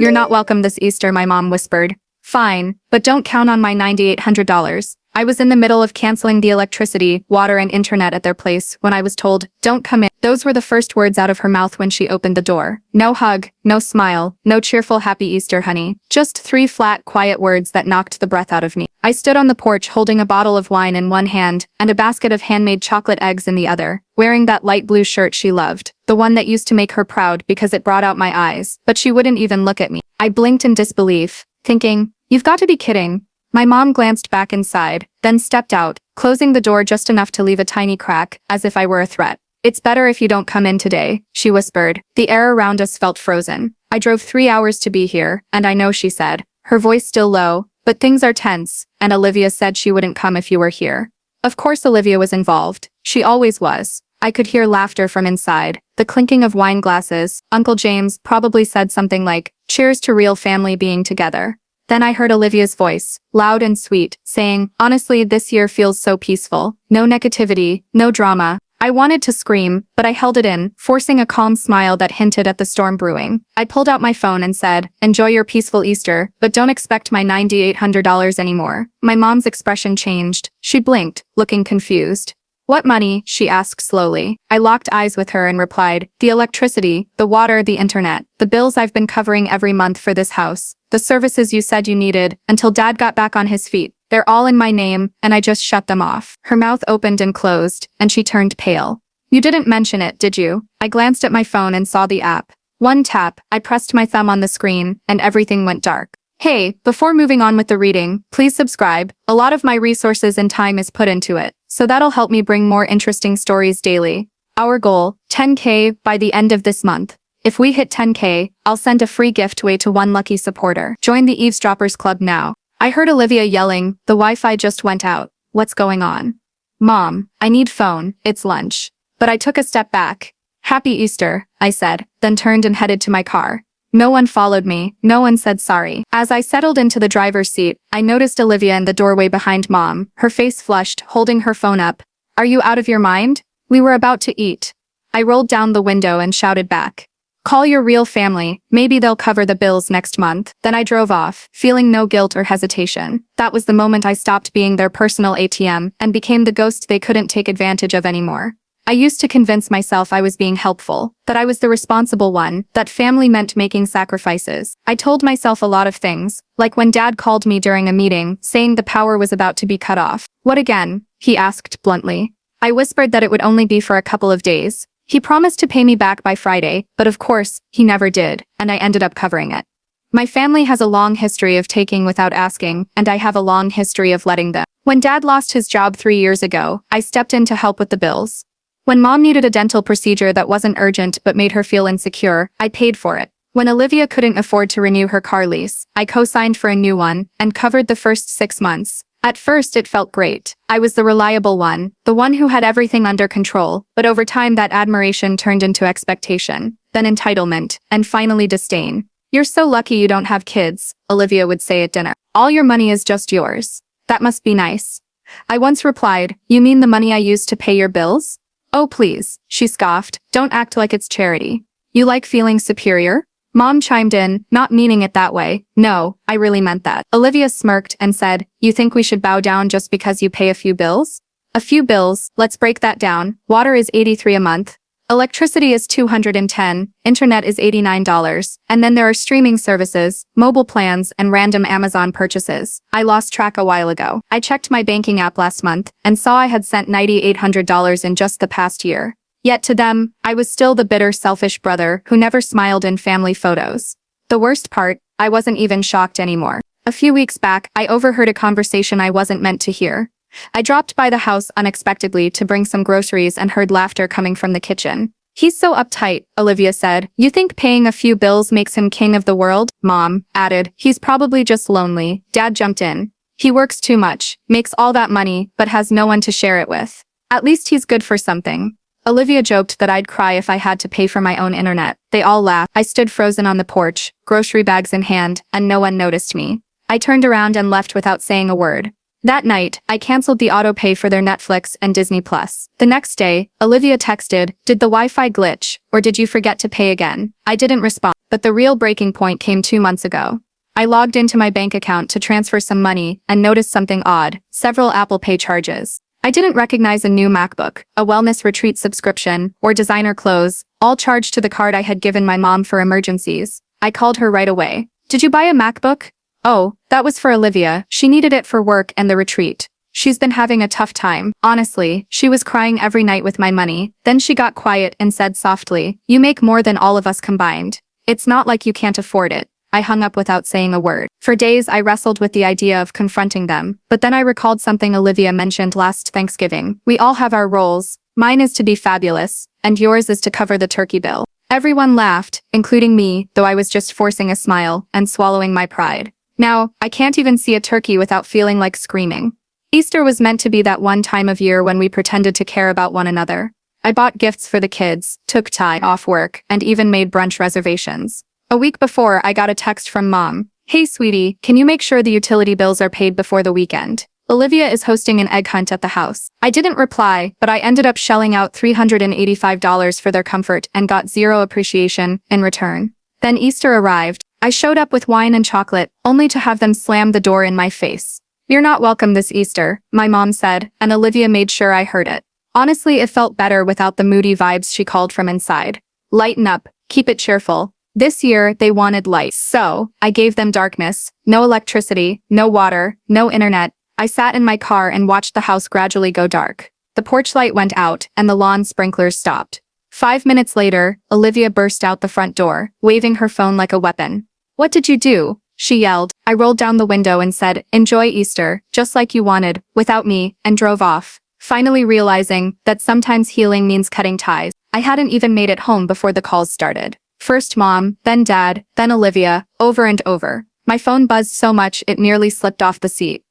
"You're not welcome this Easter," my mom whispered. "Fine, but don't count on my $9,800. I was in the middle of canceling the electricity, water and internet at their place when I was told, "Don't come in." Those were the first words out of her mouth when she opened the door. No hug, no smile, no cheerful happy Easter, honey. Just 3 flat, quiet words that knocked the breath out of me. I stood on the porch holding a bottle of wine in one hand and a basket of handmade chocolate eggs in the other, wearing that light blue shirt she loved, the one that used to make her proud because it brought out my eyes, but she wouldn't even look at me. I blinked in disbelief, thinking, "You've got to be kidding." My mom glanced back inside, then stepped out, closing the door just enough to leave a tiny crack, as if I were a threat. "It's better if you don't come in today," she whispered. The air around us felt frozen. "I drove 3 hours to be here, and I know," she said, her voice still low, "but things are tense, and Olivia said she wouldn't come if you were here." Of course Olivia was involved. She always was. I could hear laughter from inside, the clinking of wine glasses. Uncle James probably said something like, "Cheers to real family being together." Then I heard Olivia's voice, loud and sweet, saying, "Honestly, this year feels so peaceful. No negativity, no drama." I wanted to scream, but I held it in, forcing a calm smile that hinted at the storm brewing. I pulled out my phone and said, "Enjoy your peaceful Easter, but don't expect my $9,800 anymore." My mom's expression changed. She blinked, looking confused. "What money?" she asked slowly. I locked eyes with her and replied, "The electricity, the water, the internet, the bills I've been covering every month for this house, the services you said you needed, until Dad got back on his feet. They're all in my name, and I just shut them off." Her mouth opened and closed, and she turned pale. "You didn't mention it, did you?" I glanced at my phone and saw the app. One tap, I pressed my thumb on the screen, and everything went dark. Hey, before moving on with the reading, please subscribe. A lot of my resources and time is put into it, so that'll help me bring more interesting stories daily. Our goal, 10K by the end of this month. If we hit 10K, I'll send a free gift away to one lucky supporter. Join the Eavesdroppers Club now. I heard Olivia yelling, "The Wi-Fi just went out. What's going on?" "Mom, I need phone, it's lunch." But I took a step back. "Happy Easter," I said, then turned and headed to my car. No one followed me, no one said sorry. As I settled into the driver's seat, I noticed Olivia in the doorway behind Mom, her face flushed, holding her phone up. "Are you out of your mind? We were about to eat." I rolled down the window and shouted back, "Call your real family, maybe they'll cover the bills next month." Then I drove off, feeling no guilt or hesitation. That was the moment I stopped being their personal ATM and became the ghost they couldn't take advantage of anymore. I used to convince myself I was being helpful, that I was the responsible one, that family meant making sacrifices. I told myself a lot of things, like when Dad called me during a meeting, saying the power was about to be cut off. "What again?" he asked bluntly. I whispered that it would only be for a couple of days. He promised to pay me back by Friday, but of course, he never did, and I ended up covering it. My family has a long history of taking without asking, and I have a long history of letting them. When Dad lost his job 3 years ago, I stepped in to help with the bills. When Mom needed a dental procedure that wasn't urgent but made her feel insecure, I paid for it. When Olivia couldn't afford to renew her car lease, I co-signed for a new one and covered the first 6 months. At first it felt great. I was the reliable one, the one who had everything under control, but over time that admiration turned into expectation, then entitlement, and finally disdain. "You're so lucky you don't have kids," Olivia would say at dinner. "All your money is just yours. That must be nice." I once replied, "You mean the money I used to pay your bills?" "Oh please," she scoffed, "don't act like it's charity. You like feeling superior?" Mom chimed in, not meaning it that way. "No, I really meant that." Olivia smirked and said, "You think we should bow down just because you pay a few bills?" "A few bills, let's break that down. Water is $83 a month. Electricity is $210, internet is $89, and then there are streaming services, mobile plans, and random Amazon purchases. I lost track a while ago. I checked my banking app last month and saw I had sent $9,800 in just the past year. Yet to them, I was still the bitter, selfish brother who never smiled in family photos. The worst part, I wasn't even shocked anymore. A few weeks back, I overheard a conversation I wasn't meant to hear. I dropped by the house unexpectedly to bring some groceries and heard laughter coming from the kitchen. "He's so uptight," Olivia said. "You think paying a few bills makes him king of the world?" Mom added, "He's probably just lonely." Dad jumped in. "He works too much, makes all that money, but has no one to share it with. At least he's good for something." Olivia joked that I'd cry if I had to pay for my own internet. They all laughed. I stood frozen on the porch, grocery bags in hand, and no one noticed me. I turned around and left without saying a word. That night, I canceled the auto-pay for their Netflix and Disney+. The next day, Olivia texted, "Did the Wi-Fi glitch, or did you forget to pay again?" I didn't respond. but the real breaking point came 2 months ago. I logged into my bank account to transfer some money and noticed something odd: several Apple Pay charges. I didn't recognize a new MacBook, a wellness retreat subscription, or designer clothes, all charged to the card I had given my mom for emergencies. I called her right away. "Did you buy a MacBook?" "Oh, that was for Olivia. She needed it for work and the retreat. She's been having a tough time." Honestly, she was crying every night with my money. Then she got quiet and said softly, "You make more than all of us combined. It's not like you can't afford it." I hung up without saying a word. For days I wrestled with the idea of confronting them, but then I recalled something Olivia mentioned last Thanksgiving. "We all have our roles. Mine is to be fabulous, and yours is to cover the turkey bill." Everyone laughed, including me, though I was just forcing a smile and swallowing my pride. Now, I can't even see a turkey without feeling like screaming. Easter was meant to be that one time of year when we pretended to care about one another. I bought gifts for the kids, took time off work, and even made brunch reservations. A week before, I got a text from Mom. "Hey sweetie, can you make sure the utility bills are paid before the weekend? Olivia is hosting an egg hunt at the house." I didn't reply, but I ended up shelling out $385 for their comfort and got zero appreciation in return. Then Easter arrived. I showed up with wine and chocolate, only to have them slam the door in my face. "You're not welcome this Easter," my mom said, and Olivia made sure I heard it. Honestly, it felt better without the moody vibes she called from inside. "Lighten up, keep it cheerful." This year, they wanted light, so I gave them darkness. No electricity, no water, no internet. I sat in my car and watched the house gradually go dark. The porch light went out, and the lawn sprinklers stopped. 5 minutes later, Olivia burst out the front door, waving her phone like a weapon. "What did you do?" she yelled. I rolled down the window and said, "Enjoy Easter, just like you wanted, without me," and drove off, finally realizing that sometimes healing means cutting ties. I hadn't even made it home before the calls started. First Mom, then Dad, then Olivia, over and over. My phone buzzed so much it nearly slipped off the seat.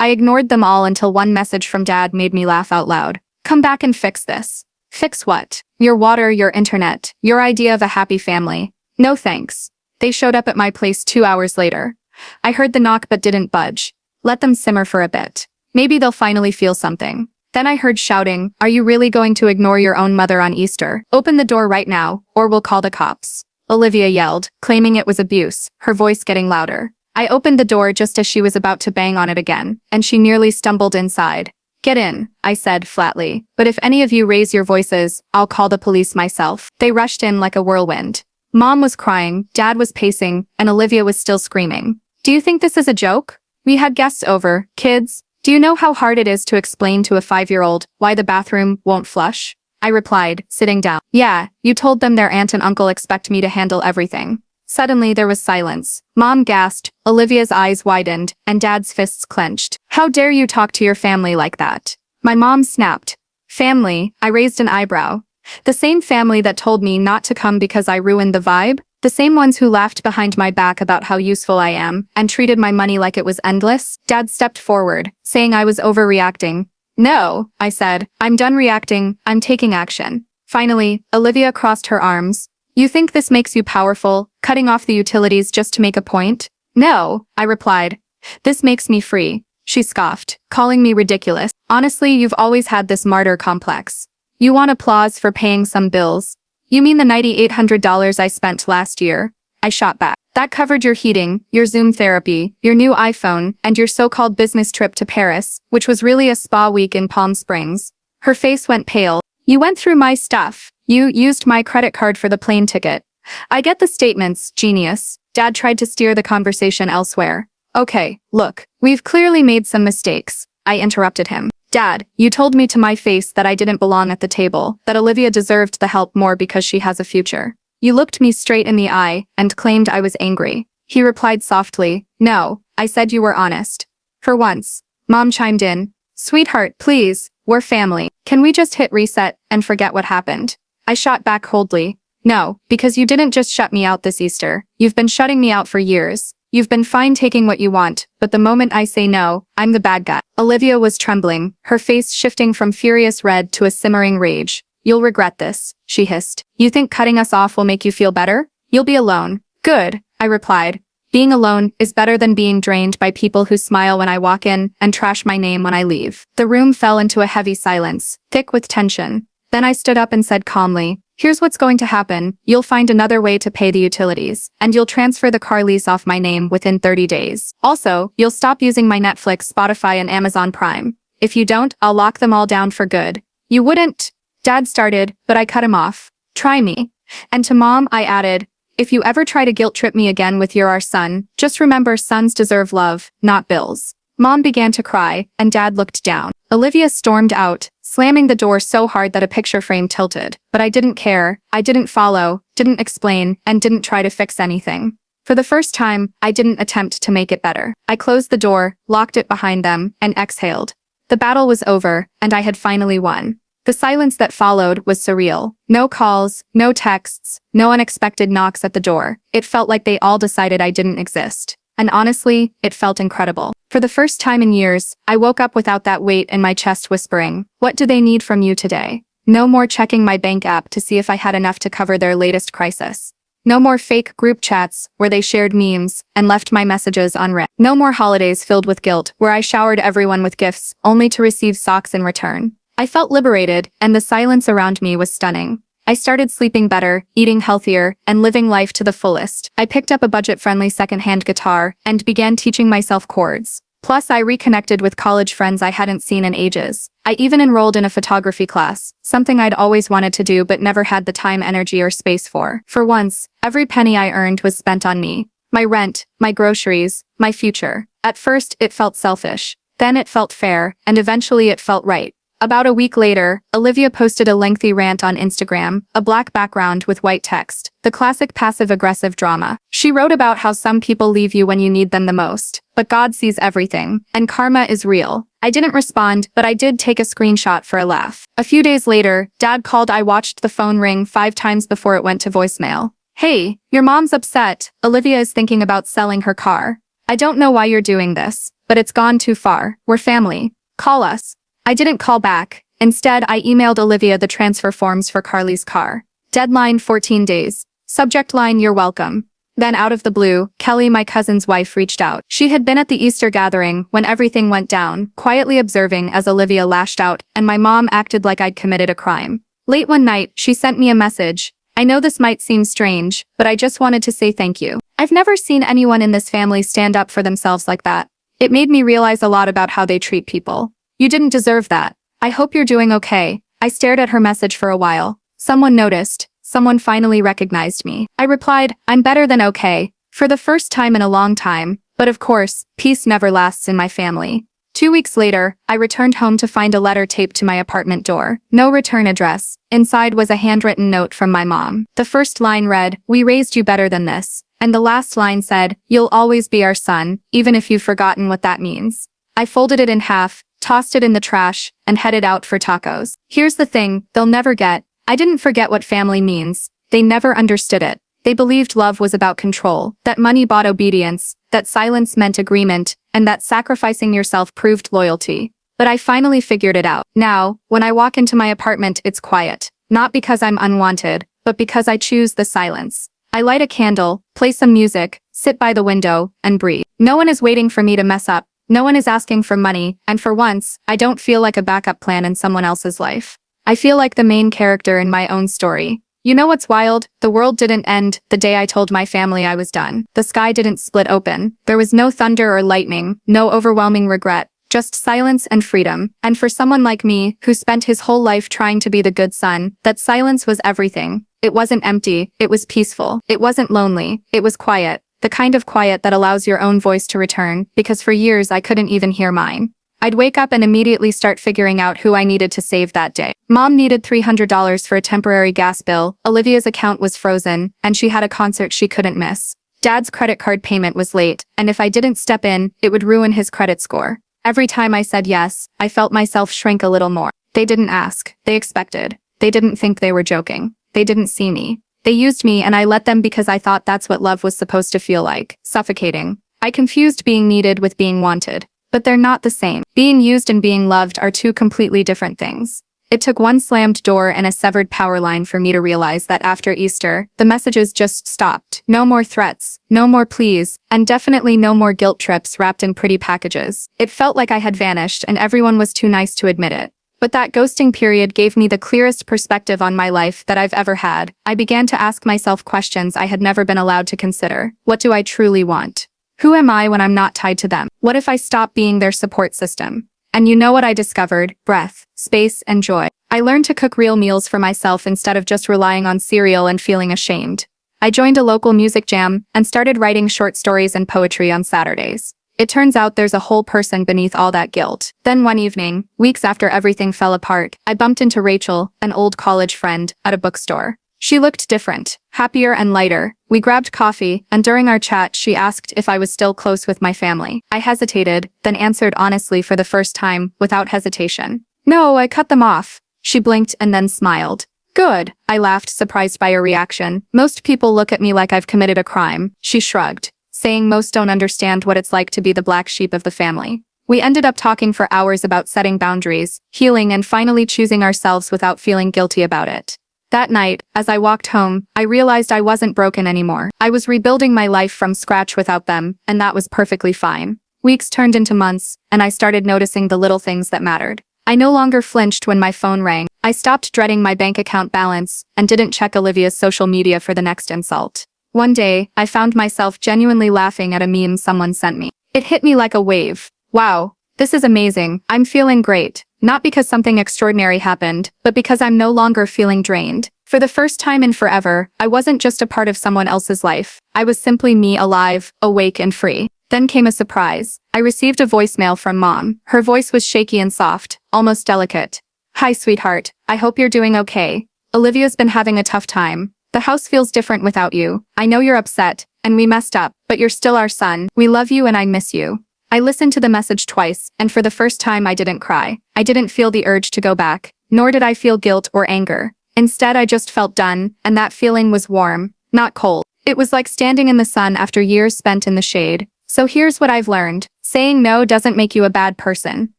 I ignored them all until one message from Dad made me laugh out loud. "Come back and fix this." "Fix what?" "Your water, your internet, your idea of a happy family." "No thanks." They showed up at my place 2 hours later. I heard the knock but didn't budge. Let them simmer for a bit. Maybe they'll finally feel something. Then I heard shouting, "Are you really going to ignore your own mother on Easter? Open the door right now, or we'll call the cops." Olivia yelled, claiming it was abuse, her voice getting louder. I opened the door just as she was about to bang on it again, and she nearly stumbled inside. "Get in," I said flatly. "But if any of you raise your voices, I'll call the police myself." They rushed in like a whirlwind. Mom was crying, Dad was pacing, and Olivia was still screaming. "Do you think this is a joke? We had guests over, kids. Do you know how hard it is to explain to a 5-year-old why the bathroom won't flush?" I replied, sitting down. "Yeah, you told them their aunt and uncle expect me to handle everything." Suddenly there was silence. Mom gasped, Olivia's eyes widened, and Dad's fists clenched. "How dare you talk to your family like that?" My mom snapped. "Family?" I raised an eyebrow. "The same family that told me not to come because I ruined the vibe? The same ones who laughed behind my back about how useful I am, and treated my money like it was endless?" Dad stepped forward, saying I was overreacting. "No," I said. "I'm done reacting, I'm taking action." Finally, Olivia crossed her arms. "You think this makes you powerful, cutting off the utilities just to make a point?" "No," I replied. "This makes me free." She scoffed, calling me ridiculous. "Honestly, you've always had this martyr complex. You want applause for paying some bills. You mean the $9,800 I spent last year?" I shot back. "That covered your heating, your Zoom therapy, your new iPhone, and your so-called business trip to Paris, which was really a spa week in Palm Springs." Her face went pale. "You went through my stuff. You used my credit card for the plane ticket." "I get the statements, genius." Dad tried to steer the conversation elsewhere. "Okay, look, we've clearly made some mistakes." I interrupted him. "Dad, you told me to my face that I didn't belong at the table, that Olivia deserved the help more because she has a future. You looked me straight in the eye and claimed I was angry." He replied softly, "No, I said you were honest." For once, Mom chimed in. "Sweetheart, please, we're family. Can we just hit reset and forget what happened?" I shot back coldly. "No, because you didn't just shut me out this Easter. You've been shutting me out for years. You've been fine taking what you want, but the moment I say no, I'm the bad guy." Olivia was trembling, her face shifting from furious red to a simmering rage. "You'll regret this," she hissed. "You think cutting us off will make you feel better? You'll be alone." "Good," I replied. "Being alone is better than being drained by people who smile when I walk in and trash my name when I leave." The room fell into a heavy silence, thick with tension. Then I stood up and said calmly, Here's what's going to happen. You'll find another way to pay the utilities, and you'll transfer the car lease off my name within 30 days. Also, you'll stop using my Netflix, Spotify, and Amazon Prime. If you don't, I'll lock them all down for good. You wouldn't? Dad started, but I cut him off. Try me. And to Mom, I added, if you ever try to guilt trip me again with your our son, just remember sons deserve love, not bills. Mom began to cry, and Dad looked down. Olivia stormed out, slamming the door so hard that a picture frame tilted. But I didn't care. I didn't follow, didn't explain, and didn't try to fix anything. For the first time, I didn't attempt to make it better. I closed the door, locked it behind them, and exhaled. The battle was over, and I had finally won. The silence that followed was surreal. No calls, no texts, no unexpected knocks at the door. It felt like they all decided I didn't exist. And honestly, it felt incredible. For the first time in years, I woke up without that weight in my chest whispering, what do they need from you today? No more checking my bank app to see if I had enough to cover their latest crisis. No more fake group chats where they shared memes and left my messages unread. No more holidays filled with guilt where I showered everyone with gifts only to receive socks in return. I felt liberated, and the silence around me was stunning. I started sleeping better, eating healthier, and living life to the fullest. I picked up a budget-friendly second-hand guitar and began teaching myself chords. Plus, I reconnected with college friends I hadn't seen in ages. I even enrolled in a photography class, something I'd always wanted to do but never had the time, energy, or space for. For once, every penny I earned was spent on me. My rent, my groceries, my future. At first, it felt selfish. Then it felt fair, and eventually it felt right. About a week later, Olivia posted a lengthy rant on Instagram, a black background with white text, the classic passive-aggressive drama. She wrote about how some people leave you when you need them the most, but God sees everything, and karma is real. I didn't respond, but I did take a screenshot for a laugh. A few days later, Dad called. I watched the phone ring 5 times before it went to voicemail. Hey, your mom's upset. Olivia is thinking about selling her car. I don't know why you're doing this, but it's gone too far. We're family. Call us. I didn't call back. Instead, I emailed Olivia the transfer forms for Carly's car. Deadline 14 days. Subject line, you're welcome. Then out of the blue, Kelly, my cousin's wife, reached out. She had been at the Easter gathering when everything went down, quietly observing as Olivia lashed out, and my mom acted like I'd committed a crime. Late one night, she sent me a message. I know this might seem strange, but I just wanted to say thank you. I've never seen anyone in this family stand up for themselves like that. It made me realize a lot about how they treat people. You didn't deserve that. I hope you're doing okay. I stared at her message for a while. Someone noticed. Someone finally recognized me. I replied, I'm better than okay, for the first time in a long time, but of course, peace never lasts in my family. 2 weeks later, I returned home to find a letter taped to my apartment door. No return address. Inside was a handwritten note from my mom. The first line read, we raised you better than this. And the last line said, you'll always be our son, even if you've forgotten what that means. I folded it in half, tossed it in the trash, and headed out for tacos. Here's the thing, they'll never get. I didn't forget what family means. They never understood it. They believed love was about control, that money bought obedience, that silence meant agreement, and that sacrificing yourself proved loyalty. But I finally figured it out. Now, when I walk into my apartment, it's quiet. Not because I'm unwanted, but because I choose the silence. I light a candle, play some music, sit by the window, and breathe. No one is waiting for me to mess up. No one is asking for money, and for once, I don't feel like a backup plan in someone else's life. I feel like the main character in my own story. You know what's wild? The world didn't end the day I told my family I was done. The sky didn't split open. There was no thunder or lightning, no overwhelming regret, just silence and freedom. And for someone like me, who spent his whole life trying to be the good son, that silence was everything. It wasn't empty, it was peaceful. It wasn't lonely, it was quiet. The kind of quiet that allows your own voice to return, because for years I couldn't even hear mine. I'd wake up and immediately start figuring out who I needed to save that day. Mom needed $300 for a temporary gas bill, Olivia's account was frozen, and she had a concert she couldn't miss. Dad's credit card payment was late, and if I didn't step in, it would ruin his credit score. Every time I said yes, I felt myself shrink a little more. They didn't ask, they expected. They didn't think they were joking. They didn't see me. They used me and I let them because I thought that's what love was supposed to feel like, suffocating. I confused being needed with being wanted. But they're not the same. Being used and being loved are two completely different things. It took one slammed door and a severed power line for me to realize that after Easter, the messages just stopped. No more threats, no more pleas, and definitely no more guilt trips wrapped in pretty packages. It felt like I had vanished and everyone was too nice to admit it. But that ghosting period gave me the clearest perspective on my life that I've ever had. I began to ask myself questions I had never been allowed to consider. What do I truly want? Who am I when I'm not tied to them? What if I stop being their support system? And you know what I discovered? Breath, space, and joy. I learned to cook real meals for myself instead of just relying on cereal and feeling ashamed. I joined a local music jam and started writing short stories and poetry on Saturdays. It turns out there's a whole person beneath all that guilt. Then one evening, weeks after everything fell apart, I bumped into Rachel, an old college friend, at a bookstore. She looked different, happier and lighter. We grabbed coffee, and during our chat she asked if I was still close with my family. I hesitated, then answered honestly for the first time, without hesitation. No, I cut them off. She blinked and then smiled. Good, I laughed, surprised by her reaction. Most people look at me like I've committed a crime. She shrugged, saying most don't understand what it's like to be the black sheep of the family. We ended up talking for hours about setting boundaries, healing, and finally choosing ourselves without feeling guilty about it. That night, as I walked home, I realized I wasn't broken anymore. I was rebuilding my life from scratch without them, and that was perfectly fine. Weeks turned into months, and I started noticing the little things that mattered. I no longer flinched when my phone rang. I stopped dreading my bank account balance, and didn't check Olivia's social media for the next insult. One day, I found myself genuinely laughing at a meme someone sent me. It hit me like a wave. Wow, this is amazing. I'm feeling great. Not because something extraordinary happened, but because I'm no longer feeling drained. For the first time in forever, I wasn't just a part of someone else's life. I was simply me, alive, awake, and free. Then came a surprise. I received a voicemail from Mom. Her voice was shaky and soft, almost delicate. Hi, sweetheart. I hope you're doing okay. Olivia's been having a tough time. The house feels different without you. I know you're upset, and we messed up, but you're still our son. We love you and I miss you. I listened to the message twice, and for the first time I didn't cry. I didn't feel the urge to go back, nor did I feel guilt or anger. Instead, I just felt done, and that feeling was warm, not cold. It was like standing in the sun after years spent in the shade. So here's what I've learned. Saying no doesn't make you a bad person.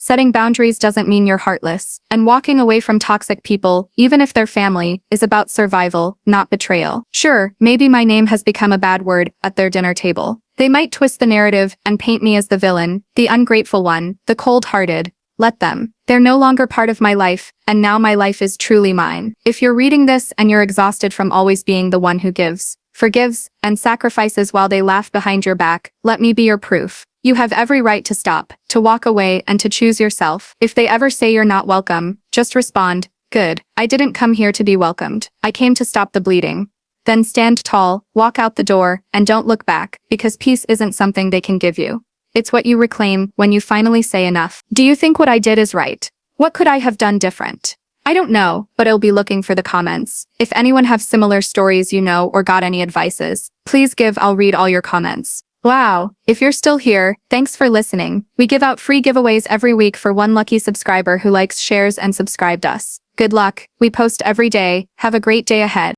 Setting boundaries doesn't mean you're heartless. And walking away from toxic people, even if they're family, is about survival, not betrayal. Sure, maybe my name has become a bad word at their dinner table. They might twist the narrative and paint me as the villain, the ungrateful one, the cold-hearted. Let them. They're no longer part of my life, and now my life is truly mine. If you're reading this and you're exhausted from always being the one who gives, forgives, and sacrifices while they laugh behind your back, let me be your proof. You have every right to stop, to walk away, and to choose yourself. If they ever say you're not welcome, just respond, good. I didn't come here to be welcomed. I came to stop the bleeding. Then stand tall, walk out the door, and don't look back, because peace isn't something they can give you. It's what you reclaim when you finally say enough. Do you think what I did is right? What could I have done different? I don't know, but I'll be looking for the comments. If anyone have similar stories you know or got any advices, please give. I'll read all your comments. Wow, if you're still here, thanks for listening. We give out free giveaways every week for one lucky subscriber who likes, shares, and subscribed us. Good luck. We post every day. Have a great day ahead.